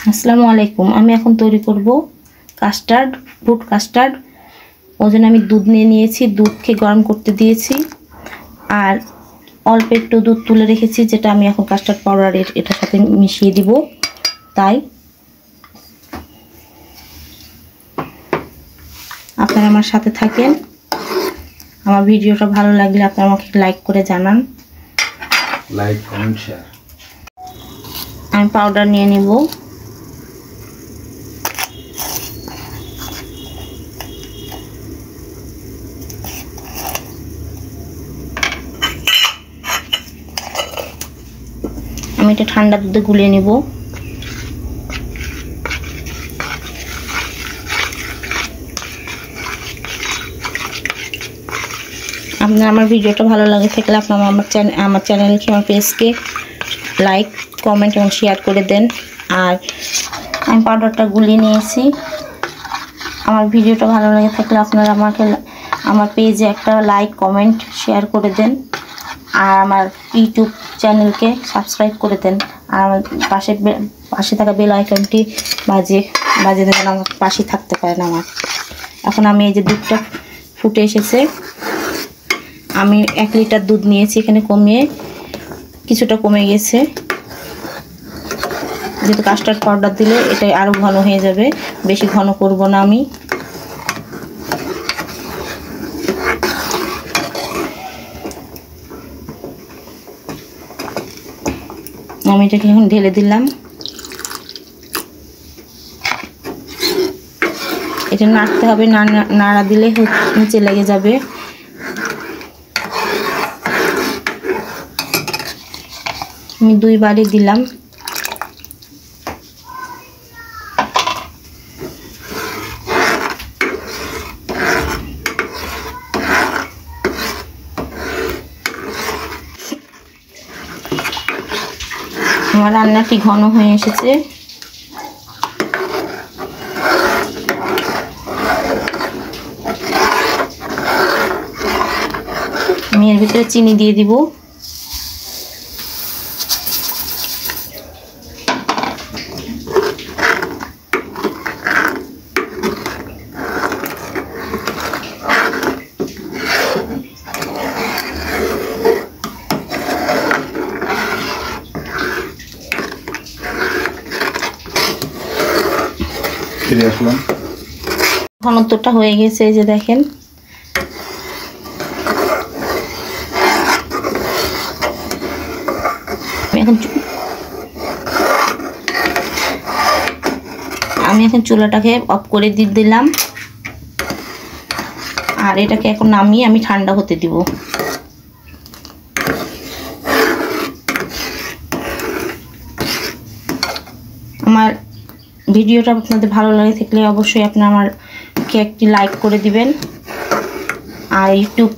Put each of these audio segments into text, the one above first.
আসসালামু আলাইকুম। আমি এখন তৈরি করব কাস্টার্ড, ফ্রুট কাস্টার্ড। ওই জন্য আমি দুধ নিয়েছি, দুধকে গরম করতে দিয়েছি আর অল্প একটু দুধ তুলে রেখেছি, যেটা আমি এখন কাস্টার্ড পাউডার এটার সাথে মিশিয়ে দিব। তাই আপনারা আমার সাথে থাকেন। আমার ভিডিওটা ভালো লাগলে আপনারা আমাকে লাইক করে জানান। Like, comment, share. আমি পাউডার নিয়ে নিব। আমি এটা ঠান্ডা দুধে গুলিয়ে নিব। আপনার আমার ভিডিওটা ভালো লাগে থাকলে আপনারা আমার চ্যানেলকে, আমার পেজকে লাইক, কমেন্ট এবং শেয়ার করে দেন। আর আমি পাউডারটা গুলিয়ে নিয়েছি। আমার ভিডিওটা ভালো লাগে থাকলে আপনারা আমার পেজে একটা লাইক, কমেন্ট, শেয়ার করে দেন। আর আমার ইউটিউব চ্যানেলকে সাবস্ক্রাইব করে দেন। আর আমার পাশে থাকা বেল আইকনটি বাজিয়ে দেবেন, আমার পাশে থাকতে পারেন আমার। এখন আমি এই যে দুধটা ফুটে এসেছে, আমি 1 লিটার দুধ নিয়েছি, এখানে কিছুটা কমে গেছে। যেহেতু কাস্টার্ড পাউডার দিলে এটা আরও ঘন হয়ে যাবে, বেশি ঘন করব না। আমি এটাকে এখন ঢেলে দিলাম। এটা নাড়তে হবে, নাড়া দিলে নিচে লেগে যাবে। আমি 2 বারে দিলাম। আমার রান্নাটি ঘন হয়ে এসেছে। আমি এর ভিতরে চিনি দিয়ে দিব। ঘনত্বটা হয়ে গেছে, এই যে দেখেন। আমি এখন চুলাটাকে অফ করে দিলাম। আর এটাকে এখন নামিয়ে আমি ঠান্ডা হতে দিব। আমার ভিডিওটা আপনাদের ভালো লাগে থাকলে অবশ্যই আপনারা আমাকে একটি লাইক করে দিবেন আর ইউটিউব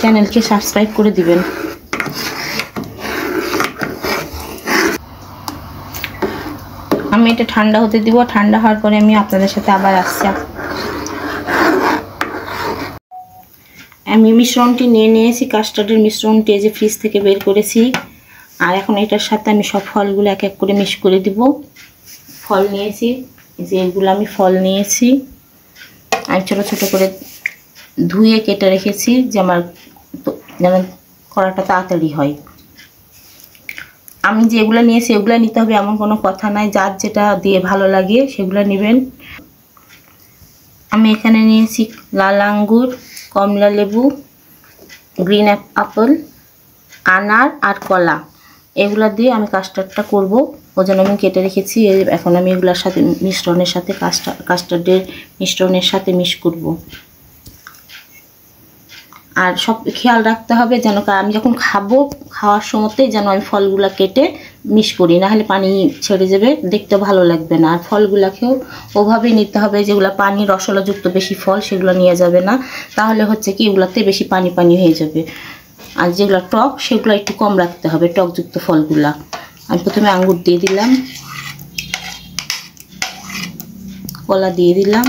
চ্যানেলকে সাবস্ক্রাইব করে দিবেন। আমি এটা ঠান্ডা হতে দিব। ঠান্ডা হওয়ার পরে আমি আপনাদের সাথে আবার আসছি। আমি মিশ্রণটি নিয়েছি, কাস্টার্ডের মিশ্রণটি যে ফ্রিজ থেকে বের করেছি। আর এখন এটার সাথে আমি সব ফলগুলো এক এক করে মিক্স করে দিব। ফল নিয়েছি, যে এগুলো আমি ফল নিয়েছি, আমি ছোটো ছোটো করে ধুয়ে কেটে রেখেছি, যেন করাটা তাড়াতাড়ি হয়। আমি যেগুলো নিয়েছি এগুলো নিতে হবে এমন কোনো কথা নাই, যার যেটা দিয়ে ভালো লাগে সেগুলো নেবেন। আমি এখানে নিয়েছি লাল আঙ্গুর, কমলা লেবু, গ্রিন অ্যাপল, আনার আর কলা। এগুলো দিয়ে আমি কাস্টার্ডটা করব, ওই জন্য আমি কেটে রেখেছি। এখন আমি এগুলোর সাথে কাস্টার্ডের মিশ্রণের সাথে মিক্স করব। আর সব খেয়াল রাখতে হবে যেন আমি যখন খাওয়ার সময়তেই যেন আমি ফলগুলো কেটে মিক্স করি, না হলে পানি ছেড়ে যাবে, দেখতে ভালো লাগবে না। আর ফলগুলোকেও ওভাবেই নিতে হবে, যেগুলো পানি রসলাযুক্ত বেশি ফল সেগুলো নিয়ে যাবে না, তাহলে হচ্ছে কি এগুলোতে বেশি পানি পানি হয়ে যাবে। আর যেগুলো টক সেগুলো একটু কম রাখতে হবে, টকযুক্ত ফলগুলা। আমি প্রথমে আঙ্গুর দিয়ে দিলাম, কলা দিয়ে দিলাম,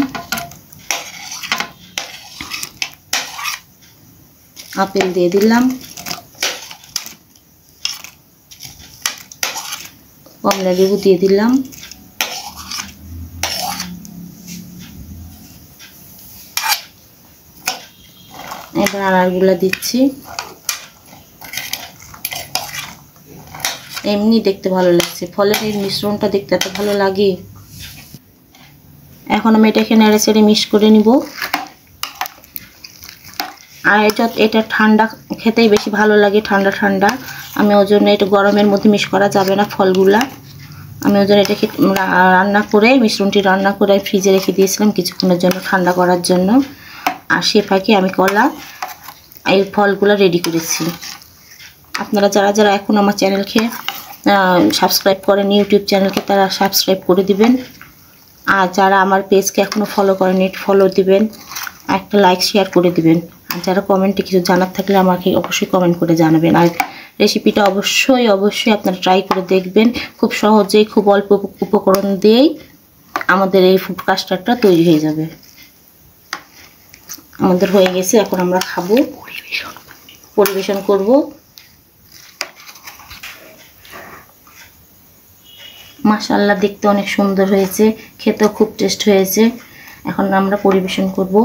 আপেল দিয়ে দিলাম, কমলা লেবু দিয়ে দিলাম, এবার আনারগুলা দিচ্ছি। এমনি দেখতে ভালো লাগছে, ফলের এই মিশ্রণটা দেখতে এত ভালো লাগে। এখন আমি এটাকে নেড়ে চেড়ে মিক্স করে নিব। আর এটা ঠান্ডা খেতেই বেশি ভালো লাগে, ঠান্ডা ঠান্ডা। আমি ওই জন্য এটা গরমের মধ্যে মিক্স করা যাবে না ফলগুলা। আমি ওই জন্য এটাকে রান্না করে, মিশ্রণটি রান্না করে ফ্রিজে রেখে দিয়েছিলাম কিছুক্ষণের জন্য ঠান্ডা করার জন্য। আর সে ফাঁকে আমি কলা এই ফলগুলো রেডি করেছি। আপনারা যারা যারা এখন আমার চ্যানেলকে সাবস্ক্রাইব করেন, ইউটিউব চ্যানেলকে, তারা সাবস্ক্রাইব করে দিবেন। আর যারা আমার পেজকে এখনও ফলো করেন, ফলো দিবেন, একটা লাইক শেয়ার করে দিবেন। আর যারা কমেন্টে কিছু জানার থাকলে আমাকে অবশ্যই কমেন্ট করে জানাবেন। আর রেসিপিটা অবশ্যই আপনারা ট্রাই করে দেখবেন। খুব সহজেই, খুব অল্প উপকরণ দিয়েই আমাদের এই ফুড কাস্টার্ডটা তৈরি হয়ে যাবে। আমাদের হয়ে গেছে, এখন আমরা খাবো, পরিবেশন করব। মাশাআল্লাহ, দেখতে অনেক সুন্দর হয়েছে, খেতেও খুব টেস্ট হয়েছে। এখন আমরা পরিবেশন করব।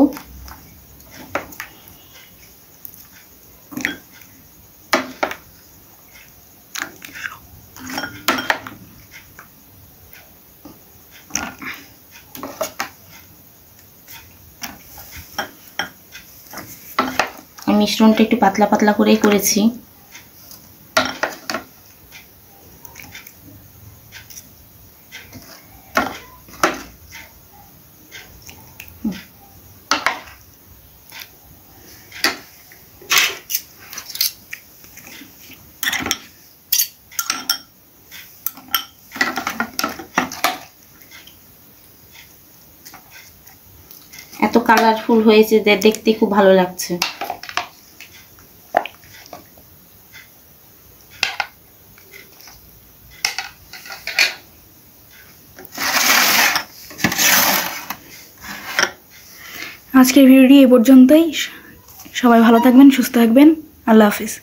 আমি মিশ্রণটা একটু পাতলা পাতলা করেই করেছি। এত কালারফুল হয়েছে, দেখতে খুব ভালো লাগছে। আজকের ভিডিওটি এই পর্যন্তই। সবাই ভালো থাকবেন, সুস্থ থাকবেন। আল্লাহ হাফিজ।